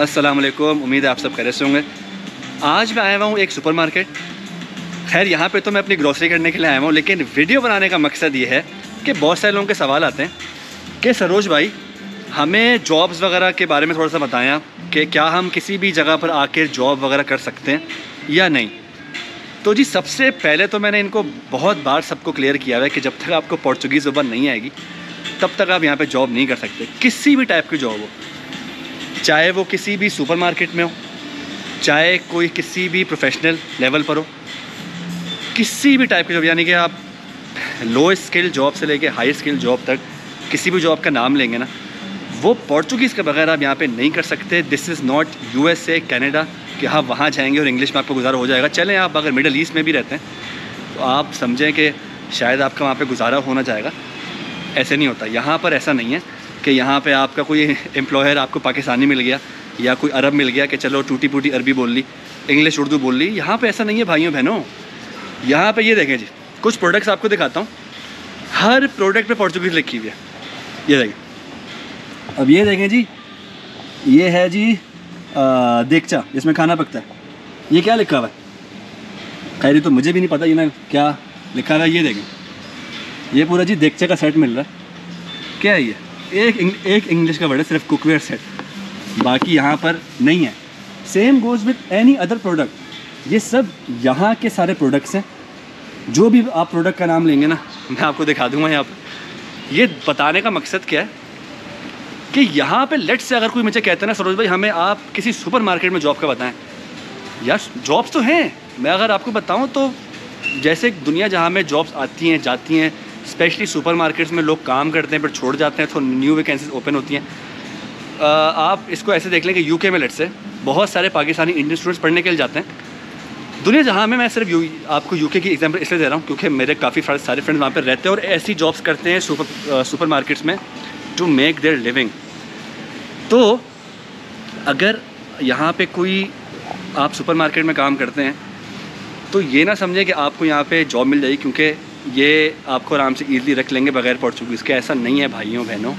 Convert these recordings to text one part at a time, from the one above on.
अस्सलाम वालेकुम। उम्मीद है आप सब खैरियत से होंगे। आज मैं आया हुआ हूँ एक सुपरमार्केट। खैर यहाँ पे तो मैं अपनी ग्रोसरी करने के लिए आया हुआ हूँ, लेकिन वीडियो बनाने का मकसद ये है कि बहुत सारे लोगों के सवाल आते हैं कि सरोज भाई हमें जॉब्स वगैरह के बारे में थोड़ा सा बताएं कि क्या हम किसी भी जगह पर आकर जॉब वगैरह कर सकते हैं या नहीं। तो जी सबसे पहले तो मैंने इनको बहुत बार सबको क्लियर किया है कि जब तक आपको पोर्चुगीज़ ज़ुबान नहीं आएगी तब तक आप यहाँ पे जॉब नहीं कर सकते। किसी भी टाइप की जॉब हो, चाहे वो किसी भी सुपरमार्केट में हो, चाहे कोई किसी भी प्रोफेशनल लेवल पर हो, किसी भी टाइप की जॉब, यानी कि आप लो स्किल जॉब से लेके हाई स्किल जॉब तक किसी भी जॉब का नाम लेंगे ना, वो पोर्चुगीज़ के बगैर आप यहाँ पे नहीं कर सकते। This is not USA Canada कि हाँ वहाँ जाएंगे और इंग्लिश में आपको गुजारा हो जाएगा। चलें आप अगर मिडल ईस्ट में भी रहते हैं तो आप समझें कि शायद आपका वहाँ पे गुजारा होना जाएगा। ऐसे नहीं होता। यहाँ पर ऐसा नहीं है कि यहाँ पे आपका कोई एम्प्लॉयर आपको पाकिस्तानी मिल गया या कोई अरब मिल गया कि चलो टूटी फूटी अरबी बोल ली, इंग्लिश उर्दू बोल ली। यहाँ पे ऐसा नहीं है भाइयों बहनों। यहाँ पे ये देखें जी, कुछ प्रोडक्ट्स आपको दिखाता हूँ। हर प्रोडक्ट पे पोर्चुगीज़ लिखी हुई है। ये देखें, अब ये देखें जी, ये है जी देगचा जिसमें खाना पकता है। ये क्या लिखा हुआ है? खैर ये तो मुझे भी नहीं पता ये ना क्या लिखा हुआ है। ये देखें, ये पूरा जी देगचे का सेट मिल रहा है। क्या है ये? एक इंग्लिश का वर्ड है सिर्फ, कुकवेयर सेट, बाकी यहाँ पर नहीं है। Same goes with any other product. ये सब यहाँ के सारे प्रोडक्ट्स हैं। जो भी आप प्रोडक्ट का नाम लेंगे ना, मैं आपको दिखा दूँगा यहाँ पर। ये बताने का मकसद क्या है कि यहाँ पे लेट्स से अगर कोई मुझे कहता है ना सरोज भाई हमें आप किसी सुपरमार्केट में जॉब का बताएं, यार जॉब्स तो हैं। मैं अगर आपको बताऊँ तो जैसे दुनिया जहाँ में जॉब्स आती हैं जाती हैं, स्पेशली सुपरमार्केट्स में लोग काम करते हैं फिर छोड़ जाते हैं तो न्यू वैकेंसीज ओपन होती हैं। आप इसको ऐसे देख लें कि UK में लेट्स से बहुत सारे पाकिस्तानी इंडियन स्टूडेंट्स पढ़ने के लिए जाते हैं। दुनिया जहाँ में, मैं सिर्फ आपको UK की एग्जांपल इसलिए दे रहा हूँ क्योंकि मेरे काफ़ी सारे फ्रेंड्स वहाँ पर रहते हैं और ऐसी जॉब्स करते हैं सुपरमार्केट्स में टू मेक देयर लिविंग। तो अगर यहाँ पे कोई आप सुपरमार्केट में काम करते हैं तो ये ना समझें कि आपको यहाँ पे जॉब मिल जाएगी, क्योंकि ये आपको आराम से ईज़िली रख लेंगे बगैर पोर्चुगीज़ के। ऐसा नहीं है भाइयों बहनों।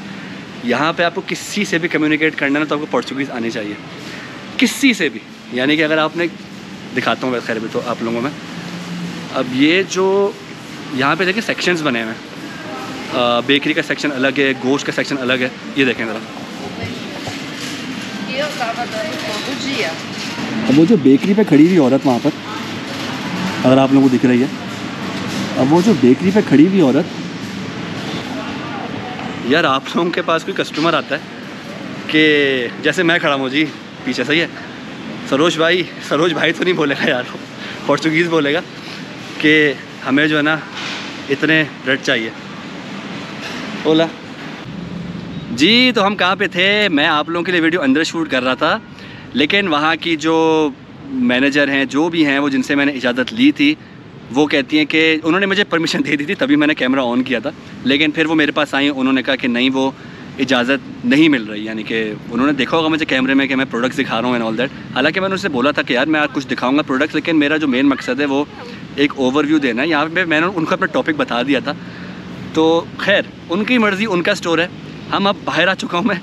यहाँ पे आपको किसी से भी कम्युनिकेट करना है तो आपको पोर्चुगीज़ आनी चाहिए, किसी से भी। यानी कि अगर आपने, दिखाता हूँ खैर भी तो आप लोगों में, अब ये जो यहाँ पे देखिए सेक्शंस बने हुए हैं। बेकरी का सेक्शन अलग है, गोश्त का सेक्शन अलग है। ये देखें ज़रा, अब वो जो बेकरी पे खड़ी हुई औरत वहाँ पर, अगर आप लोगों को दिख रही है, अब वो जो बेकरी पे खड़ी हुई औरत, यार आप लोगों के पास कोई कस्टमर आता है कि जैसे मैं खड़ा हूँ जी पीछे, सही है, सरोज भाई तो नहीं बोलेगा यार, पोर्चुगीज़ बोलेगा कि हमें जो है ना इतने ब्रेड चाहिए। बोला जी। तो हम कहाँ पे थे? मैं आप लोगों के लिए वीडियो अंदर शूट कर रहा था, लेकिन वहाँ की जो मैनेजर हैं, जो भी हैं, वो जिनसे मैंने इजाज़त ली थी, वो कहती हैं कि उन्होंने मुझे परमिशन दे दी थी, तभी मैंने कैमरा ऑन किया था, लेकिन फिर वो मेरे पास आई, उन्होंने कहा कि नहीं वो इजाज़त नहीं मिल रही। यानी कि उन्होंने देखा होगा मुझे कैमरे में कि मैं प्रोडक्ट्स दिखा रहा हूँ एंड ऑल दैट। हालांकि मैंने उनसे बोला था कि यार मैं कुछ दिखाऊंगा प्रोडक्ट्स, लेकिन मेरा जो मेन मकसद है वो एक ओवरव्यू देना है। यहाँ पर मैंने उनको अपना टॉपिक बता दिया था। तो खैर उनकी मर्ज़ी, उनका स्टोर है। हम अब बाहर आ चुका हूँ मैं,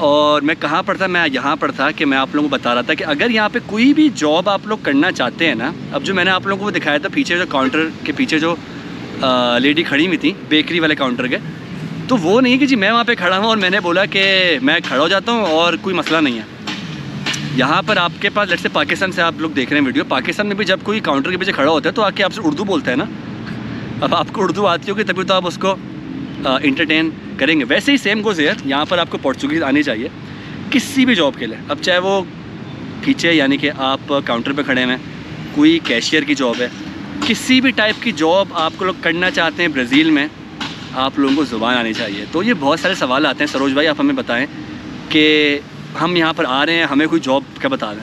और मैं कहाँ पर था? मैं यहाँ पर था कि मैं आप लोगों को बता रहा था कि अगर यहाँ पे कोई भी जॉब आप लोग करना चाहते हैं ना, अब जो मैंने आप लोगों को दिखाया था पीछे जो काउंटर के पीछे जो लेडी खड़ी हुई थी बेकरी वाले काउंटर के, तो वो नहीं है कि जी मैं वहाँ पे खड़ा हूँ और मैंने बोला कि मैं खड़ा हो जाता हूँ और कोई मसला नहीं है। यहाँ पर आपके पास लेट्स से पाकिस्तान से आप लोग देख रहे हैं वीडियो, पाकिस्तान में भी जब कोई काउंटर के पीछे खड़ा होता है तो आके आपसे उर्दू बोलता है ना। अब आपको उर्दू आती होगी तभी तो आप उसको इंटरटेन करेंगे। वैसे ही सेम गोज़ है, यहाँ पर आपको पोर्चुगीज़ आनी चाहिए किसी भी जॉब के लिए। अब चाहे वो पीछे यानी कि आप काउंटर पे खड़े हैं, कोई कैशियर की जॉब है, किसी भी टाइप की जॉब आपको लोग करना चाहते हैं ब्राज़ील में, आप लोगों को ज़ुबान आनी चाहिए। तो ये बहुत सारे सवाल आते हैं, सरोज भाई आप हमें बताएं कि हम यहाँ पर आ रहे हैं, हमें कोई जॉब का बता दें।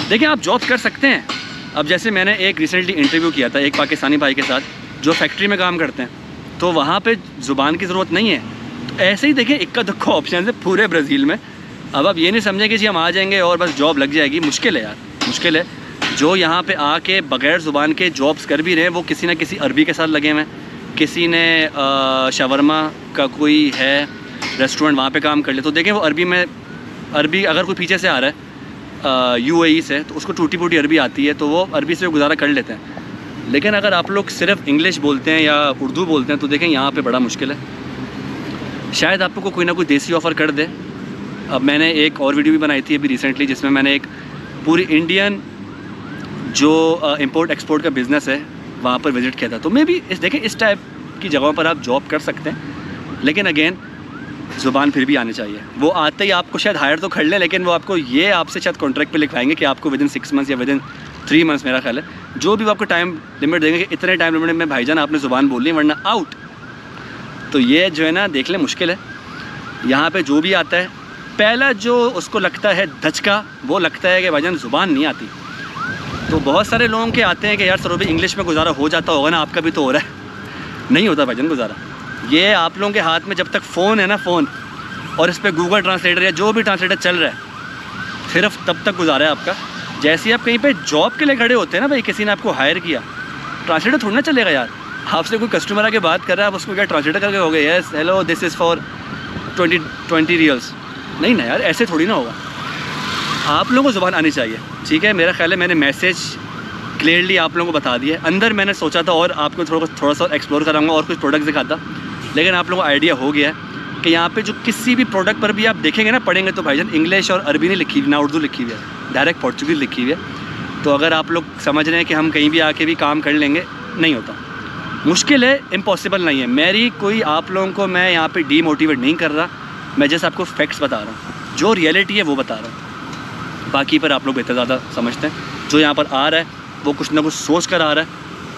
देखिए आप जॉब कर सकते हैं। अब जैसे मैंने एक रिसेंटली इंटरव्यू किया था एक पाकिस्तानी भाई के साथ जो फैक्ट्री में काम करते हैं, तो वहाँ पे ज़ुबान की ज़रूरत नहीं है। तो ऐसे ही देखें इक्का दुक्का ऑप्शन है पूरे ब्राज़ील में। अब आप ये नहीं समझें कि जी हम आ जाएंगे और बस जॉब लग जाएगी। मुश्किल है यार, मुश्किल है। जो यहाँ पे आके बग़ैर ज़ुबान के जॉब्स कर भी रहे हैं वो किसी ना किसी अरबी के साथ लगे हुए हैं, किसी ने शावरमा का कोई है रेस्टोरेंट, वहाँ पे काम कर ले, तो देखें वो अरबी में अरबी अगर कोई पीछे से आ रहा है UAE से, तो उसको टूटी फूटी अरबी आती है तो वो अरबी से गुजारा कर लेते हैं। लेकिन अगर आप लोग सिर्फ इंग्लिश बोलते हैं या उर्दू बोलते हैं तो देखें यहाँ पे बड़ा मुश्किल है। शायद आपको कोई ना कोई देसी ऑफ़र कर दे। अब मैंने एक और वीडियो भी बनाई थी अभी रिसेंटली, जिसमें मैंने एक पूरी इंडियन जो इंपोर्ट एक्सपोर्ट का बिज़नेस है वहाँ पर विज़िट किया था। तो मे भी देखें इस टाइप की जगहों पर आप जॉब कर सकते हैं, लेकिन अगेन ज़ुबान फिर भी आनी चाहिए। वो आते ही आपको शायद हायर तो कर लें, लेकिन वो आपको ये आपसे शायद कॉन्ट्रैक्ट पे लिखवाएंगे कि आपको विदिन 6 मंथ्स या विदिन 3 मंथ्स, मेरा ख्याल है, जो भी वो आपको टाइम लिमिट देंगे कि इतने टाइम लिमिट में भाईजान आपने ज़ुबान बोलनी है वरना आउट। तो ये जो है ना देख लें मुश्किल है। यहाँ पे जो भी आता है पहला जो उसको लगता है धचका, वो लगता है कि भाईजान ज़ुबान नहीं आती। तो बहुत सारे लोगों के आते हैं कि यार सर भी इंग्लिश में गुजारा हो जाता होगा ना, आपका भी तो हो रहा है। नहीं होता भाईजान गुजारा। ये आप लोगों के हाथ में जब तक फ़ोन है ना, फ़ोन, और इस पर गूगल ट्रांसलेटर या जो भी ट्रांसलेटर चल रहा है, सिर्फ तब तक गुजारा है आपका। जैसे ही आप कहीं पे जॉब के लिए खड़े होते हैं ना भाई, किसी ने आपको हायर किया, ट्रांसलेटर थोड़ा ना चलेगा यार। आपसे कोई कस्टमर आके बात कर रहा है, आप उसको क्या ट्रांसलेटर करके हो गए, yes hello this is for 20 रियल्स? नहीं ना यार, ऐसे थोड़ी ना होगा। आप लोगों को ज़ुबान आनी चाहिए, ठीक है। मेरा ख्याल है मैंने मैसेज क्लियरली आप लोगों को बता दिया। अंदर मैंने सोचा था और आपको थोड़ा सा एक्सप्लोर कराऊंगा और कुछ प्रोडक्ट दिखाता, लेकिन आप लोगों को आइडिया हो गया है कि यहाँ पे जो किसी भी प्रोडक्ट पर भी आप देखेंगे ना, पढ़ेंगे तो भाईजान इंग्लिश और अरबी नहीं लिखी हुई, ना उर्दू लिखी हुई है, डायरेक्ट पोर्चुगीज़ लिखी हुई है। तो अगर आप लोग समझ रहे हैं कि हम कहीं भी आके भी काम कर लेंगे, नहीं होता। मुश्किल है, इम्पॉसिबल नहीं है। मेरी कोई आप लोगों को मैं यहाँ पे डीमोटिवेट नहीं कर रहा, मैं जैसे आपको फैक्ट्स बता रहा हूँ, जो रियलिटी है वो बता रहा हूँ। बाकी पर आप लोग बेहतर ज़्यादा समझते हैं। जो यहाँ पर आ रहा है वो कुछ ना कुछ सोच कर आ रहा है,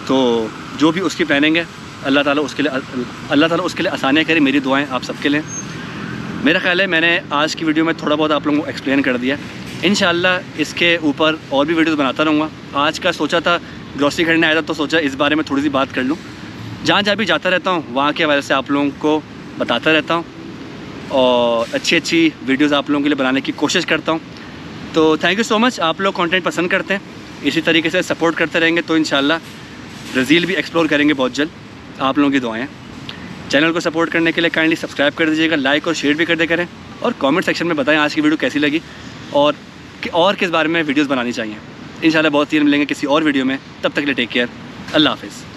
तो जो भी उसकी प्लानिंग है अल्लाह ताला उसके लिए आसानियाँ करे। मेरी दुआएं आप सबके लिए। मेरा ख्याल है मैंने आज की वीडियो में थोड़ा बहुत आप लोगों को एक्सप्लेन कर दिया। इंशाल्लाह इसके ऊपर और भी वीडियोस बनाता रहूँगा। आज का सोचा था ग्रॉसरी खरीदने आया था, तो सोचा इस बारे में थोड़ी सी बात कर लूँ। जहाँ जहाँ भी जाता रहता हूँ वहाँ के हवाले से आप लोगों को बताता रहता हूँ और अच्छी वीडियोज़ आप लोगों के लिए बनाने की कोशिश करता हूँ। तो थैंक यू सो मच। आप लोग कंटेंट पसंद करते हैं, इसी तरीके से सपोर्ट करते रहेंगे तो इंशाल्लाह ब्राज़ील भी एक्सप्लोर करेंगे बहुत जल्द। आप लोगों की दुआएं। चैनल को सपोर्ट करने के लिए काइंडली सब्सक्राइब कर दीजिएगा, लाइक और शेयर भी कर दे करें, और कमेंट सेक्शन में बताएं आज की वीडियो कैसी लगी और किस बारे में वीडियोस बनानी चाहिए। इंशाल्लाह बहुत ही मिलेंगे किसी और वीडियो में। तब तक के लिए टेक केयर, अल्लाह हाफ़िज़।